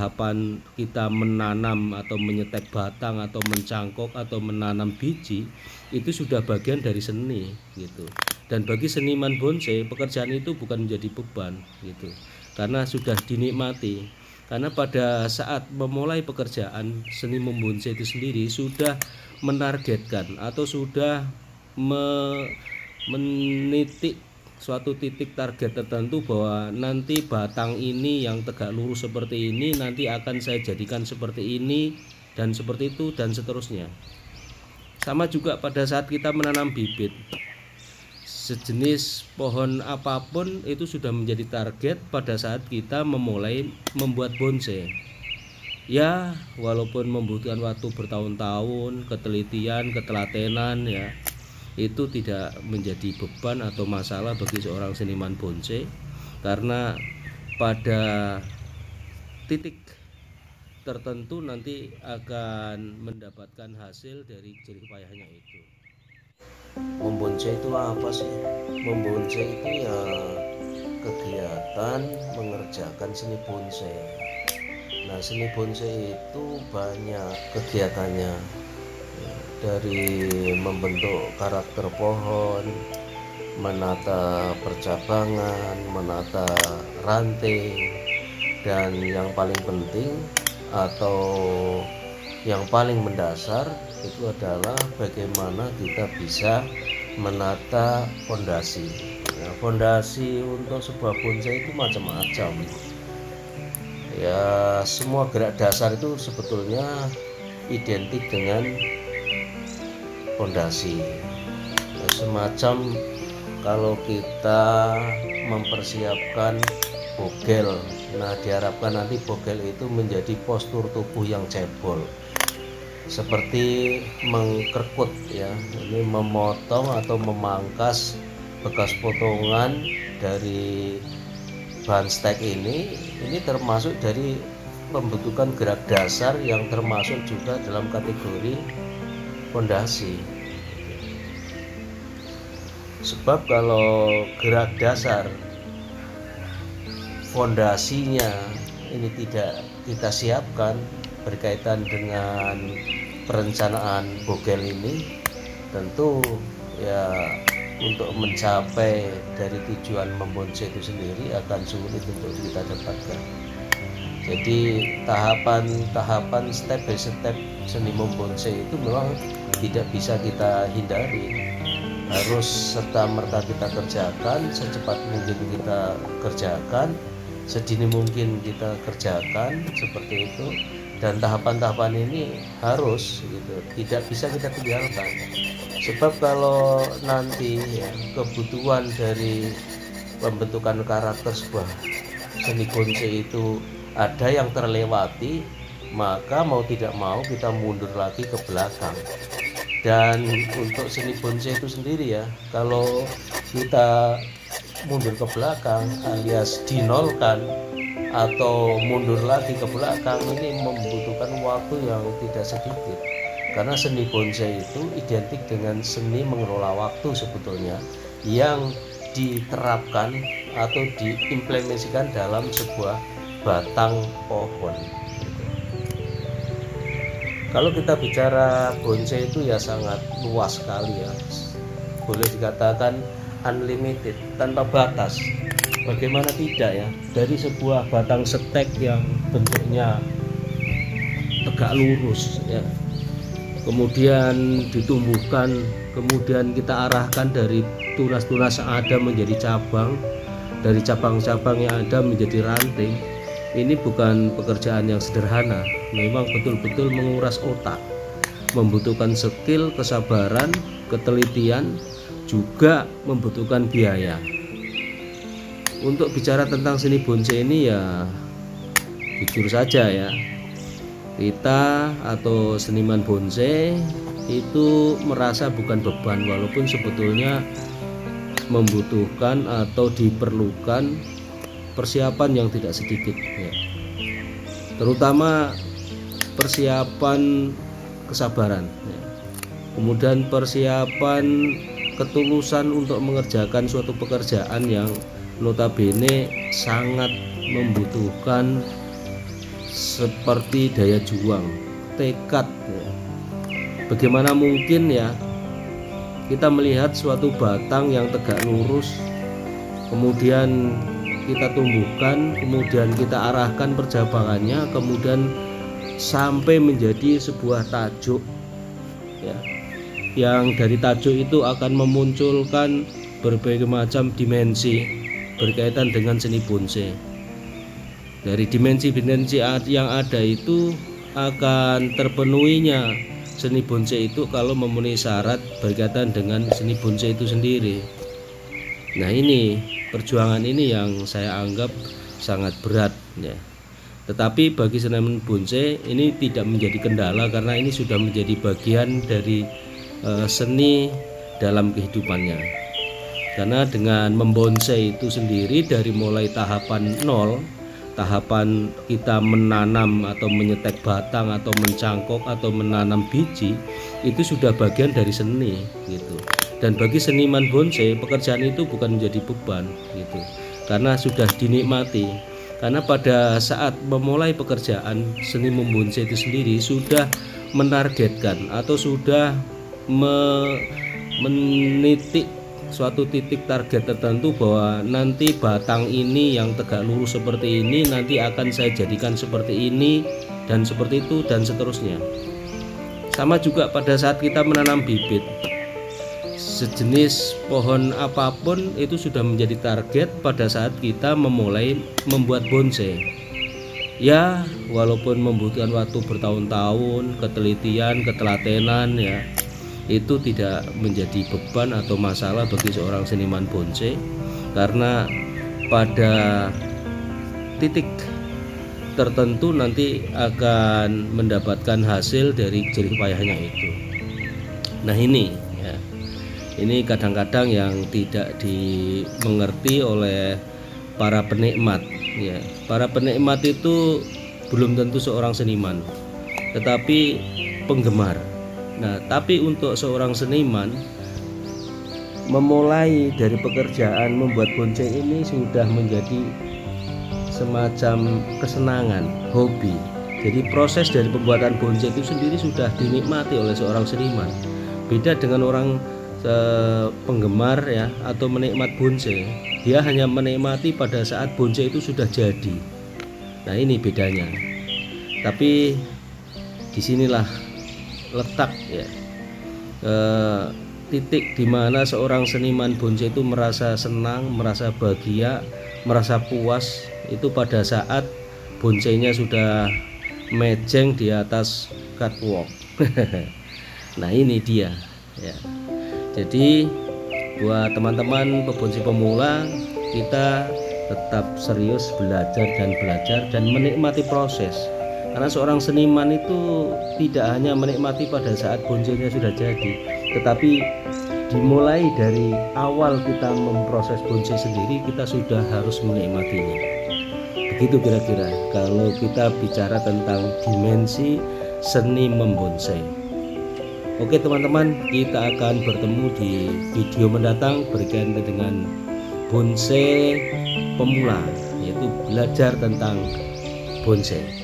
tahapan kita menanam atau menyetek batang atau mencangkok atau menanam biji, itu sudah bagian dari seni gitu. Dan bagi seniman bonsai, pekerjaan itu bukan menjadi beban gitu, karena sudah dinikmati. Karena pada saat memulai pekerjaan seni membonsai itu sendiri sudah menargetkan atau sudah menitik suatu titik target tertentu bahwa nanti batang ini yang tegak lurus seperti ini nanti akan saya jadikan seperti ini dan seperti itu dan seterusnya. Sama juga pada saat kita menanam bibit, sejenis pohon apapun itu sudah menjadi target pada saat kita memulai membuat bonsai. Ya, walaupun membutuhkan waktu bertahun-tahun, ketelitian, ketelatenan ya, itu tidak menjadi beban atau masalah bagi seorang seniman bonsai, karena pada titik tertentu nanti akan mendapatkan hasil dari jerih payahnya itu. Membonsai itu apa sih? Membonsai itu ya kegiatan mengerjakan seni bonsai. Nah, seni bonsai itu banyak kegiatannya, dari membentuk karakter pohon, menata percabangan, menata ranting, dan yang paling penting atau yang paling mendasar itu adalah bagaimana kita bisa menata fondasi. Nah, fondasi untuk sebuah bonsai itu macam-macam. Ya, semua gerak dasar itu sebetulnya identik dengan fondasi. Semacam kalau kita mempersiapkan bogel, nah diharapkan nanti bogel itu menjadi postur tubuh yang cebol, seperti mengkerkut ya, ini memotong atau memangkas bekas potongan dari bahan stek ini termasuk dari pembentukan gerak dasar yang termasuk juga dalam kategori fondasi. Sebab kalau gerak dasar fondasinya ini tidak kita siapkan berkaitan dengan perencanaan bogel ini, tentu ya untuk mencapai dari tujuan membonsai itu sendiri akan sulit untuk kita dapatkan. Jadi tahapan step by step seni membonsai itu memang tidak bisa kita hindari, harus serta merta kita kerjakan, secepat mungkin kita kerjakan, sedini mungkin kita kerjakan, seperti itu. Dan tahapan-tahapan ini harus gitu, tidak bisa kita tinggalkan. Sebab kalau nanti ya, kebutuhan dari pembentukan karakter sebuah seni bonsai itu ada yang terlewati, maka mau tidak mau kita mundur lagi ke belakang. Dan untuk seni bonsai itu sendiri ya, kalau kita mundur ke belakang alias dinolkan atau mundur lagi ke belakang, ini membutuhkan waktu yang tidak sedikit. Karena seni bonsai itu identik dengan seni mengelola waktu sebetulnya, yang diterapkan atau diimplementasikan dalam sebuah batang pohon. Kalau kita bicara bonsai itu ya sangat luas sekali ya, boleh dikatakan unlimited, tanpa batas. Bagaimana tidak ya, dari sebuah batang stek yang bentuknya tegak lurus ya, kemudian ditumbuhkan, kemudian kita arahkan dari tunas-tunas yang ada menjadi cabang, dari cabang-cabang yang ada menjadi ranting. Ini bukan pekerjaan yang sederhana, memang betul-betul menguras otak, membutuhkan skill, kesabaran, ketelitian, juga membutuhkan biaya. Untuk bicara tentang seni bonsai ini ya jujur saja ya, kita atau seniman bonsai itu merasa bukan beban, walaupun sebetulnya membutuhkan atau diperlukan persiapan yang tidak sedikit ya. Terutama persiapan kesabaran ya. Kemudian persiapan ketulusan untuk mengerjakan suatu pekerjaan yang notabene sangat membutuhkan seperti daya juang, tekad ya. Bagaimana mungkin ya kita melihat suatu batang yang tegak lurus, kemudian kita tumbuhkan, kemudian kita arahkan perjabangannya, kemudian sampai menjadi sebuah tajuk ya, yang dari tajuk itu akan memunculkan berbagai macam dimensi berkaitan dengan seni bonsai. Dari dimensi-dimensi yang ada itu akan terpenuhinya seni bonsai itu kalau memenuhi syarat berkaitan dengan seni bonsai itu sendiri. Nah, ini perjuangan ini yang saya anggap sangat berat ya. Tetapi bagi seniman bonsai ini tidak menjadi kendala karena ini sudah menjadi bagian dari seni dalam kehidupannya. Karena dengan membonsai itu sendiri dari mulai tahapan nol, tahapan kita menanam atau menyetek batang atau mencangkok atau menanam biji, itu sudah bagian dari seni gitu. Dan bagi seniman bonsai pekerjaan itu bukan menjadi beban gitu, karena sudah dinikmati. Karena pada saat memulai pekerjaan seni membonsai itu sendiri sudah menargetkan atau sudah menitik suatu titik target tertentu bahwa nanti batang ini yang tegak lurus seperti ini nanti akan saya jadikan seperti ini dan seperti itu dan seterusnya. Sama juga pada saat kita menanam bibit, sejenis pohon apapun itu sudah menjadi target pada saat kita memulai membuat bonsai. Ya, walaupun membutuhkan waktu bertahun-tahun, ketelitian, ketelatenan ya, itu tidak menjadi beban atau masalah bagi seorang seniman bonsai, karena pada titik tertentu nanti akan mendapatkan hasil dari jerih payahnya itu. Nah, ini ya, ini kadang-kadang yang tidak dimengerti oleh para penikmat ya. Para penikmat itu belum tentu seorang seniman, tetapi penggemar. Nah, tapi untuk seorang seniman memulai dari pekerjaan membuat bonsai ini sudah menjadi semacam kesenangan, hobi. Jadi proses dari pembuatan bonsai itu sendiri sudah dinikmati oleh seorang seniman. Beda dengan orang penggemar ya atau menikmat bonsai, dia hanya menikmati pada saat bonsai itu sudah jadi. Nah, ini bedanya. Tapi disinilah letak ya titik dimana seorang seniman bonsai itu merasa senang, merasa bahagia, merasa puas itu pada saat bonsainya sudah mejeng di atas catwalk. Nah, ini dia ya. Jadi buat teman-teman pebonsai pemula, kita tetap serius belajar dan menikmati proses. Karena seorang seniman itu tidak hanya menikmati pada saat bonsainya sudah jadi, tetapi dimulai dari awal kita memproses bonsai sendiri, kita sudah harus menikmatinya. Begitu kira-kira kalau kita bicara tentang dimensi seni membonsai. Oke teman-teman, kita akan bertemu di video mendatang berkaitan dengan bonsai pemula, yaitu belajar tentang bonsai.